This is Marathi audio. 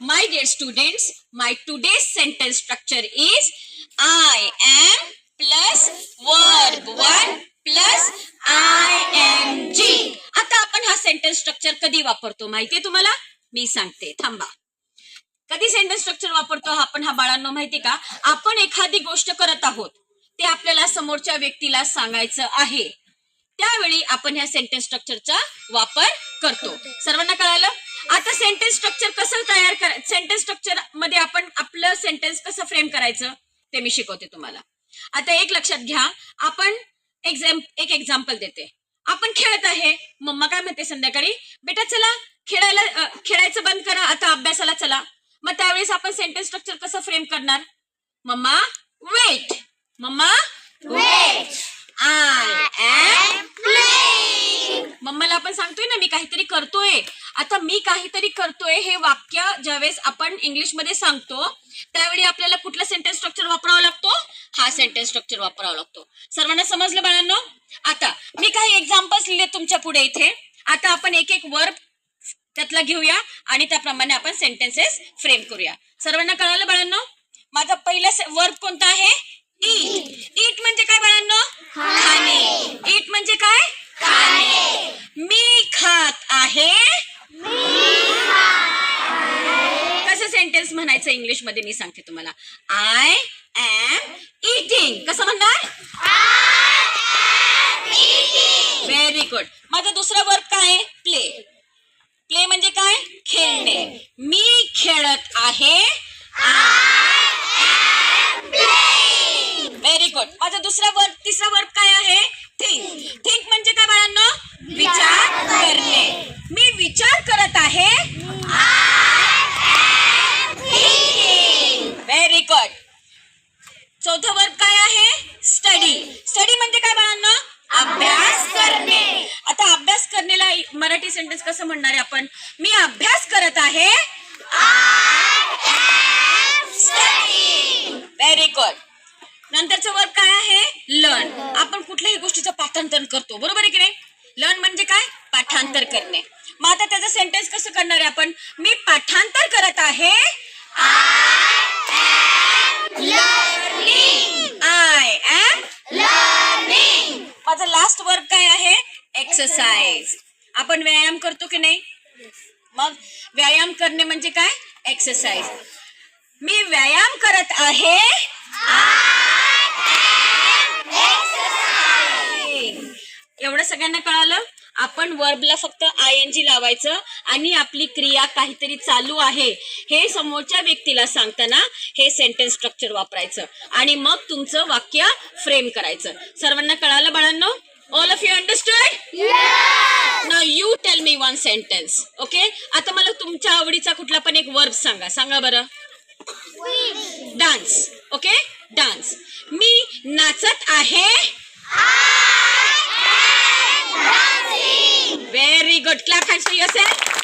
My dear students, my today's sentence structure is I am plus verb 1 plus ing. आता आपण हा सेंटेन्स स्ट्रक्चर कधी वापरतो माहितीये तुम्हाला? मी सांगते, थांबा. कधी सेंटेन्स स्ट्रक्चर वापरतो आपण हा बाळांनो माहिती का? आपण एखादी गोष्ट करत आहोत, ते आपल्याला समोरच्या व्यक्तीला सांगायचं आहे, त्यावेळी आपण ह्या सेंटेन्स स्ट्रक्चरचा वापर करतो. सर्वांना कळालं? आता सेंटेन्स स्ट्रक्चर कसं तयार करायचं, सेंटेन्स स्ट्रक्चर मध्ये आपण आपलं सेंटेन्स कसं फ्रेम करायचं ते मी शिकवते तुम्हाला. आता एक लक्षात घ्या, आपण एक एक्झाम्पल देते. आपण खेळत आहे, मम्मा काय म्हणते संध्याकाळी, बेटा चला खेळायचं बंद करा, आता अभ्यासाला चला. मग त्यावेळेस आपण सेंटेन्स स्ट्रक्चर कसं फ्रेम करणार? Mamma wait, mamma wait, I am playing. मम्माला आपण सांगतोय ना मी काहीतरी करतोय. आता मी काहीतरी करतोय हे वाक्य ज्यावेळेस आपण इंग्लिश मध्ये सांगतो त्यावेळी आपल्याला कुठला सेंटेन्स स्ट्रक्चर वापरावा लागतो? हा सेंटेन्स स्ट्रक्चर वापरावा लागतो. सर्वांना समजलं बाळांनो? आता मी काही एक्झाम्पल्स लिहिले तुमच्या पुढे इथे. आता आपण एक एक वर्ब त्यातला घेऊया आणि त्याप्रमाणे आपण सेंटेन्सेस फ्रेम करूया. सर्वांना कळालं बाळांनो? माझा पहिला वर्ब कोणता आहे? ईट. ईट म्हणजे काय बाळांनो? खाणे. ईट म्हणजे काय? खाणे. मी खात आहे. कसं सेंटेन्स म्हणायचं इंग्लिश मध्ये मी सांगते तुम्हाला. I am eating. कसं म्हणणार? Very good. माझा दुसरा वर्ब काय आहे? प्ले. प्ले म्हणजे काय? खेळणे. मी खेळत आहे. Very good. माझा तिसरा वर्ब काय आहे? थिंक. थिंक म्हणजे काय बाळांनो? विचार करणे. मी विचार करत आहे. Very good. चौथा वर्ब काय आहे? स्टडी. स्टडी म्हणजे काय बाळांनो? अभ्यास करणे. आता अभ्यास करण्याला मराठी सेंटेन्स कसं म्हणणार आहे आपण? मी अभ्यास करत आहे. Very good. नंतरचं वर्ब काय आहे? लर्न. आपण कुठल्याही गोष्टीचं पाठांतर करतो, बरोबर आहे की नाही? लर्न म्हणजे काय? पाठांतर करणे. मग आता त्याचं सेंटेन्स कसं करणार आहे आपण? मी पाठांतर करत आहे. I am learning. माझा लास्ट वर्ब काय आहे? एक्सरसाइज. आपण व्यायाम करतो की नाही? मग व्यायाम करणे म्हणजे काय? एक्सरसाइज. मी व्यायाम करत आहे. एवढं सगळ्यांना कळालं? आपण वर्बला फक्त ING लावायचं आणि आपली क्रिया काहीतरी चालू आहे हे समोरच्या व्यक्तीला सांगताना हे सेंटेन्स स्ट्रक्चर वापरायचं आणि मग तुमचं वाक्य फ्रेम करायचं. सर्वांना कळालं बाळांनो? All of you understood? Yes. Now you tell me one sentence. Okay? आता मला तुमच्या आवडीचा कुठला पण एक वर्ब सांगा बरं. डान्स. ओके? डान्स. मी नाचत आहे. Very good. Clap hands for yourself.